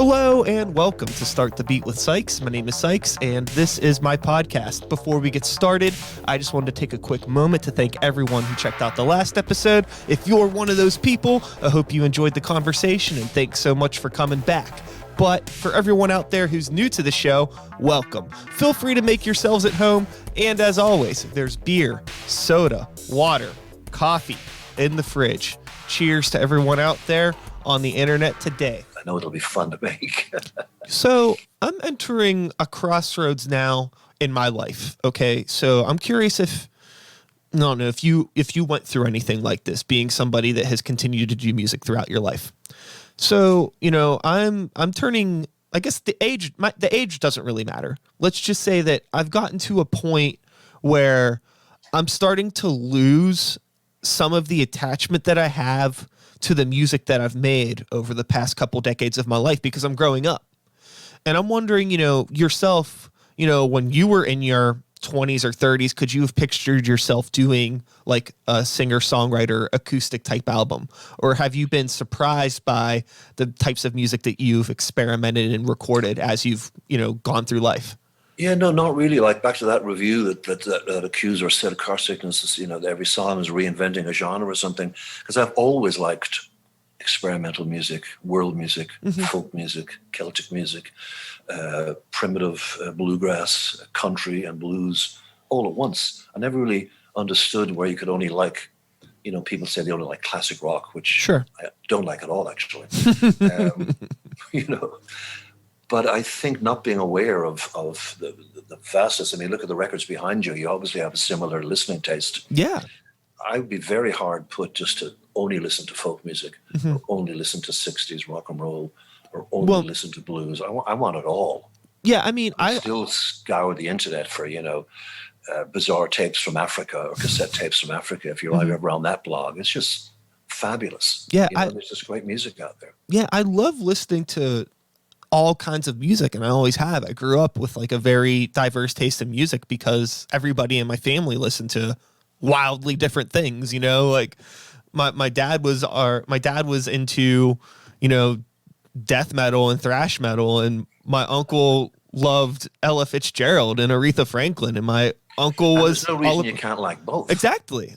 Hello and welcome to Start the Beat with Sykes. My name is Sykes and this is my podcast. Before we get started, I just wanted to take a quick moment to thank everyone who checked out the last episode. If you're one of those people, I hope you enjoyed the conversation and thanks so much for coming back. But for everyone out there who's new to the show, welcome. Feel free to make yourselves at home. And as always, there's beer, soda, water, coffee in the fridge. Cheers to everyone out there on the internet today. I know it'll be fun to make. So I'm entering a crossroads now in my life. Okay. So I'm curious if you went through anything like this, being somebody that has continued to do music throughout your life. So, I'm turning, I guess the age doesn't really matter. Let's just say that I've gotten to a point where I'm starting to lose some of the attachment that I have to the music that I've made over the past couple decades of my life because I'm growing up. And I'm wondering, yourself, when you were in your 20s or 30s, could you have pictured yourself doing like a singer-songwriter acoustic type album? Or have you been surprised by the types of music that you've experimented and recorded as you've, gone through life? Yeah, no, not really. Like back to that review that accused or said car sickness, that every song is reinventing a genre or something. Because I've always liked experimental music, world music, folk music, Celtic music, primitive bluegrass, country and blues all at once. I never really understood where you could only like, people say they only like classic rock, which Sure. I don't like at all, actually. But I think not being aware of the vastness, look at the records behind you. You obviously have a similar listening taste. Yeah. I would be very hard put just to only listen to folk music or only listen to 60s rock and roll or only listen to blues. I want it all. Yeah, I still scour the internet for, bizarre tapes from Africa or cassette tapes from Africa. If you're ever on that blog, it's just fabulous. Yeah. There's just great music out there. Yeah, I love listening to all kinds of music, and I always have. I grew up with like a very diverse taste in music because everybody in my family listened to wildly different things. Like my dad was into death metal and thrash metal, and my uncle loved Ella Fitzgerald and Aretha Franklin, and my uncle was there's no reason you can't like both. Exactly.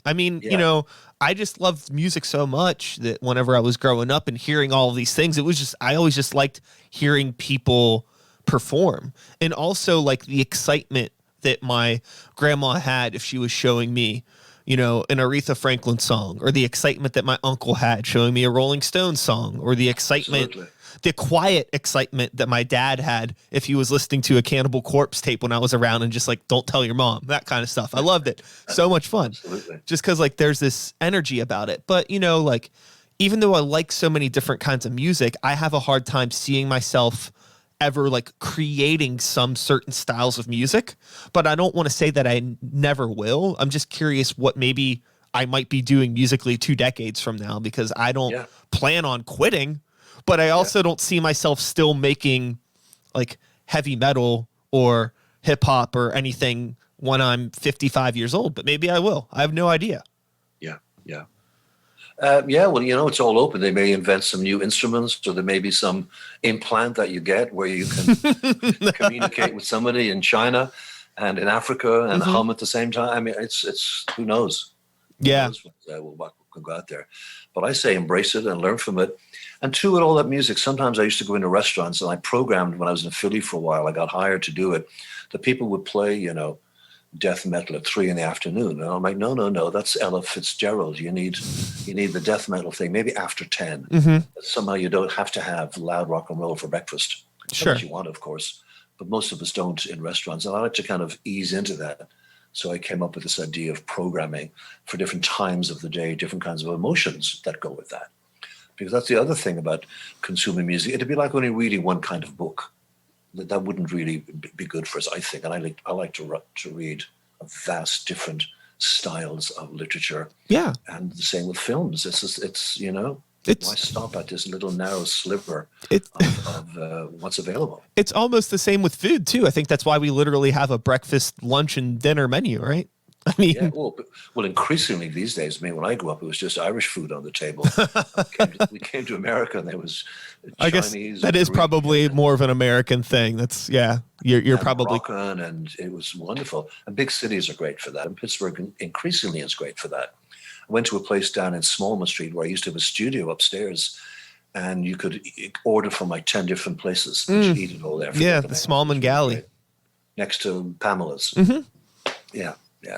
I just loved music so much that whenever I was growing up and hearing all of these things, it was just, I always just liked hearing people perform. And also like the excitement that my grandma had if she was showing me, an Aretha Franklin song, or the excitement that my uncle had showing me a Rolling Stones song, or the excitement, the quiet excitement that my dad had if he was listening to a Cannibal Corpse tape when I was around and just like, don't tell your mom, that kind of stuff. I loved it. So much fun. Absolutely. Just because like there's this energy about it. But, even though I like so many different kinds of music, I have a hard time seeing myself ever like creating some certain styles of music. But I don't want to say that I never will. I'm just curious what maybe I might be doing musically 2 decades from now, because I don't plan on quitting. But I also don't see myself still making like heavy metal or hip hop or anything when I'm 55 years old. But maybe I will. I have no idea. Yeah. It's all open. They may invent some new instruments, or there may be some implant that you get where you can communicate with somebody in China and in Africa and hum at the same time. It's who knows? Yeah. What can go out there. But I say embrace it and learn from it. And two, with all that music, sometimes I used to go into restaurants and I programmed when I was in Philly for a while. I got hired to do it. The people would play, death metal at 3 p.m. And I'm like, no, that's Ella Fitzgerald. You need the death metal thing, maybe after 10. Somehow you don't have to have loud rock and roll for breakfast. Sure. Unless you want, of course. But most of us don't in restaurants. And I like to kind of ease into that. So I came up with this idea of programming for different times of the day, different kinds of emotions that go with that. Because that's the other thing about consuming music. It'd be like only reading one kind of book. That wouldn't really be good for us, I think. And I like to read a vast different styles of literature. Yeah. And the same with films. Why stop at this little narrow sliver of what's available? It's almost the same with food too. I think that's why we literally have a breakfast, lunch, and dinner menu, right? I mean, Yeah, well, increasingly these days. I mean, when I grew up, it was just Irish food on the table. We came to America, and there was I guess Chinese, that is Greek, probably more of an American thing. That's yeah. You're and probably Moroccan, and it was wonderful. And big cities are great for that. And Pittsburgh increasingly is great for that. I went to a place down in Smallman Street where I used to have a studio upstairs, and you could order from like 10 different places, but you eat it all there. For yeah. nothing. The It was Smallman really Galley. great. Next to Pamela's. Yeah.